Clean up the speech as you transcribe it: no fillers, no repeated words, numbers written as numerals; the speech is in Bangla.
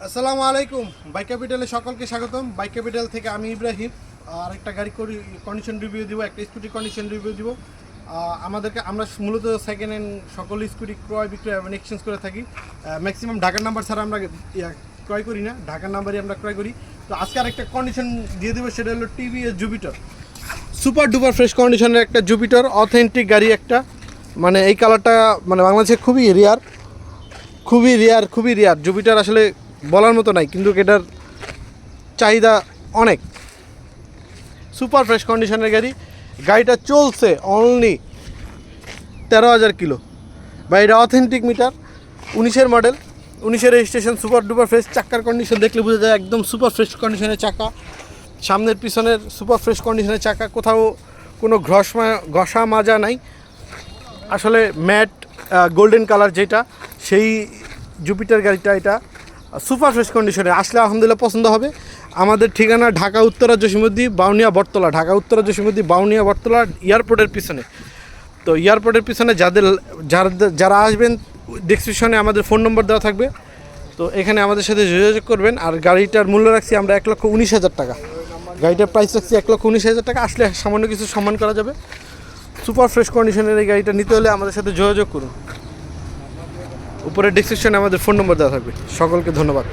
আসসালামু আলাইকুম। বাইক ক্যাপিটালে সকলকে স্বাগতম। বাইক ক্যাপিটাল থেকে আমি ইব্রাহিম। আর একটা গাড়ি কন্ডিশন রিভিউ দিব, একটা স্কুটি কন্ডিশন রিভিউ দিব। আমরা মূলত সেকেন্ড হ্যান্ড সকল স্কুটি ক্রয় বিক্রয় এবং এক্সচেঞ্জ করে থাকি। ম্যাক্সিমাম ঢাকার নাম্বার ছাড়া আমরা ক্রয় করি না, ঢাকার নাম্বারই আমরা ক্রয় করি। তো আজকে আরেকটা কন্ডিশন দিয়ে দেবো, সেটা হলো TVS Jupiter. Super duper fresh কন্ডিশনের একটা জুপিটার, অথেন্টিক গাড়ি একটা। মানে এই কালারটা মানে বাংলাদেশে খুবই রেয়ার। জুপিটার আসলে বলার মতো নাই, কিন্তু এটার চাহিদা অনেক। সুপার ফ্রেশ কন্ডিশনের গাড়িটা চলছে অনলি 13,000 কিলো। বা এটা অথেন্টিক মিটার, 19-এর মডেল, 19-এর রেজিস্ট্রেশন। Super duper fresh. চাক্কার কন্ডিশন দেখলে বোঝা যায় একদম সুপার ফ্রেশ কন্ডিশনের চাকা। সামনের পিছনের সুপার ফ্রেশ কন্ডিশনের চাকা, কোথাও কোনো ঘষা মাজা নাই। আসলে ম্যাট গোল্ডেন কালার যেটা, সেই জুপিটার গাড়িটা এটা সুপার ফ্রেশ কন্ডিশনে। আসলে আলহামদুলিল্লাহ পছন্দ হবে। আমাদের ঠিকানা ঢাকা উত্তরা জসীমউদ্দি বাউনিয়া বটতলা, ঢাকা উত্তরা জসীমউদ্দি বাউনিয়া বটতলা, এয়ারপোর্টের পিছনে। তো এয়ারপোর্টের পিছনে যারা আসবেন, ডেসক্রিপশনে আমাদের ফোন নম্বর দেওয়া থাকবে। তো এখানে আমাদের সাথে যোগাযোগ করবেন। আর গাড়িটার মূল্য রাখছি আমরা 1,19,000 টাকা। গাড়িটার প্রাইস রাখছি 1,19,000 টাকা। আসলে সামান্য কিছু সম্মান করা যাবে। সুপার ফ্রেশ কন্ডিশনের এই গাড়িটা নিতে হলে আমাদের সাথে যোগাযোগ করুন। উপরে ডেসক্রিপশনে আমাদের ফোন নম্বর দেওয়া থাকবে। সকলকে ধন্যবাদ।